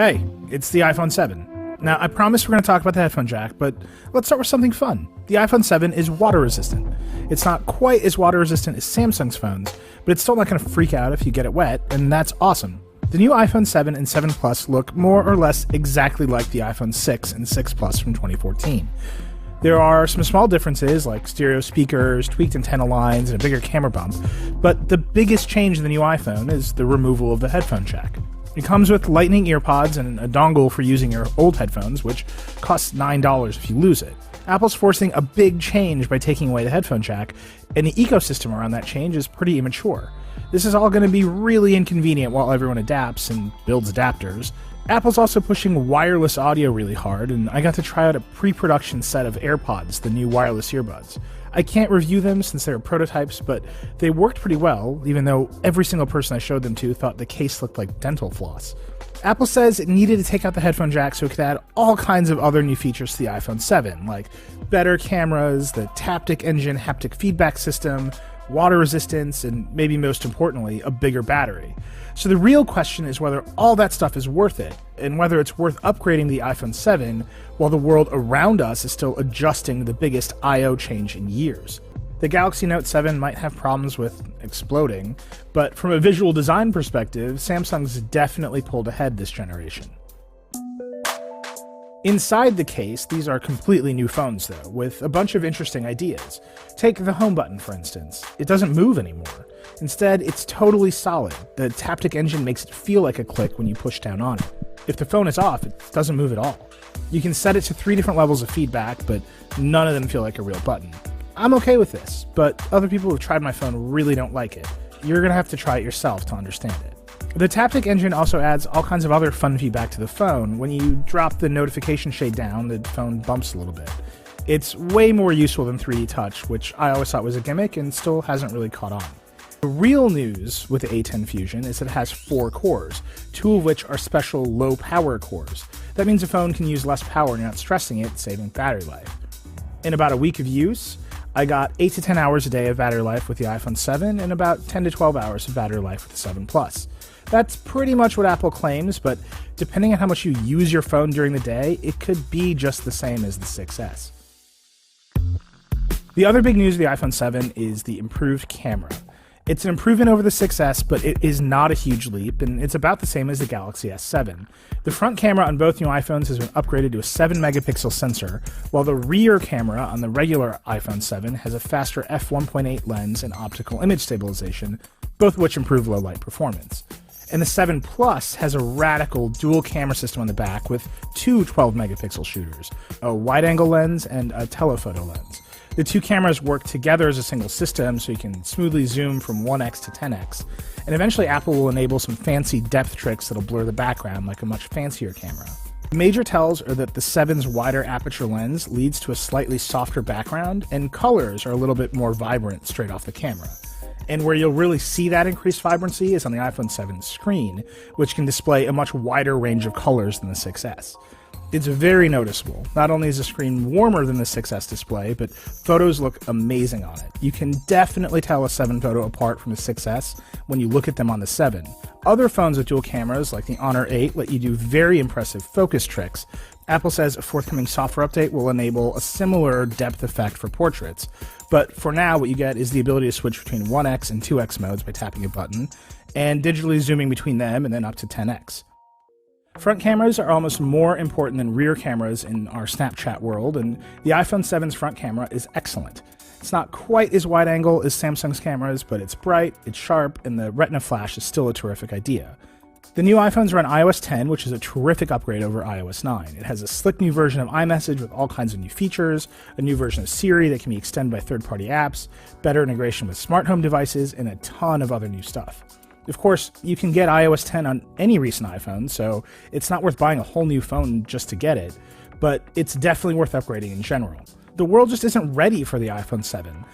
Hey, it's the iPhone 7. Now, I promise we're going to talk about the headphone jack, but let's start with something fun. The iPhone 7 is water resistant. It's not quite as water resistant as Samsung's phones, but it's still not going to freak out if you get it wet, and that's awesome. The new iPhone 7 and 7 Plus look more or less exactly like the iPhone 6 and 6 Plus from 2014. There are some small differences like stereo speakers, tweaked antenna lines, and a bigger camera bump, but the biggest change in the new iPhone is the removal of the headphone jack. It comes with Lightning earpods and a dongle for using your old headphones, which costs $9 if you lose it. Apple's forcing a big change by taking away the headphone jack, and the ecosystem around that change is pretty immature. This is all going to be really inconvenient while everyone adapts and builds adapters. Apple's also pushing wireless audio really hard, and I got to try out a pre-production set of AirPods, the new wireless earbuds. I can't review them since they're prototypes, but they worked pretty well, even though every single person I showed them to thought the case looked like dental floss. Apple says it needed to take out the headphone jack so it could add all kinds of other new features to the iPhone 7, like better cameras, the Taptic Engine haptic feedback system, water resistance, and maybe most importantly, a bigger battery. So the real question is whether all that stuff is worth it, and whether it's worth upgrading the iPhone 7 while the world around us is still adjusting to the biggest I/O change in years. The Galaxy Note 7 might have problems with exploding, but from a visual design perspective, Samsung's definitely pulled ahead this generation. Inside the case, these are completely new phones though, with a bunch of interesting ideas. Take the home button, for instance. It doesn't move anymore. Instead, it's totally solid. The Taptic Engine makes it feel like a click when you push down on it. If the phone is off, it doesn't move at all. You can set it to 3 different levels of feedback, but none of them feel like a real button. I'm okay with this, but other people who've tried my phone really don't like it. You're gonna have to try it yourself to understand it. The Taptic Engine also adds all kinds of other fun feedback to the phone. When you drop the notification shade down, the phone bumps a little bit. It's way more useful than 3D Touch, which I always thought was a gimmick and still hasn't really caught on. The real news with the A10 Fusion is that it has 4 cores, 2 of which are special low-power cores. That means the phone can use less power and you're not stressing it, saving battery life. In about a week of use, I got 8 to 10 hours a day of battery life with the iPhone 7 and about 10 to 12 hours of battery life with the 7 Plus. That's pretty much what Apple claims, but depending on how much you use your phone during the day, it could be just the same as the 6S. The other big news of the iPhone 7 is the improved camera. It's an improvement over the 6S, but it is not a huge leap, and it's about the same as the Galaxy S7. The front camera on both new iPhones has been upgraded to a 7-megapixel sensor, while the rear camera on the regular iPhone 7 has a faster f1.8 lens and optical image stabilization, both of which improve low-light performance. And the 7 Plus has a radical dual camera system on the back with 2 12-megapixel shooters, a wide-angle lens and a telephoto lens. The 2 cameras work together as a single system so you can smoothly zoom from 1x to 10x, and eventually Apple will enable some fancy depth tricks that'll blur the background like a much fancier camera. The major tells are that the 7's wider aperture lens leads to a slightly softer background, and colors are a little bit more vibrant straight off the camera. And where you'll really see that increased vibrancy is on the iPhone 7 screen, which can display a much wider range of colors than the 6S. It's very noticeable. Not only is the screen warmer than the 6S display, but photos look amazing on it. You can definitely tell a 7 photo apart from the 6S when you look at them on the 7. Other phones with dual cameras, like the Honor 8, let you do very impressive focus tricks. Apple says a forthcoming software update will enable a similar depth effect for portraits. But for now, what you get is the ability to switch between 1x and 2x modes by tapping a button, and digitally zooming between them and then up to 10x. Front cameras are almost more important than rear cameras in our Snapchat world, and the iPhone 7's front camera is excellent. It's not quite as wide angle as Samsung's cameras, but it's bright, it's sharp, and the Retina flash is still a terrific idea. The new iPhones run iOS 10, which is a terrific upgrade over iOS 9. It has a slick new version of iMessage with all kinds of new features, a new version of Siri that can be extended by third-party apps, better integration with smart home devices, and a ton of other new stuff. Of course, you can get iOS 10 on any recent iPhone, so it's not worth buying a whole new phone just to get it, but it's definitely worth upgrading in general. The world just isn't ready for the iPhone 7.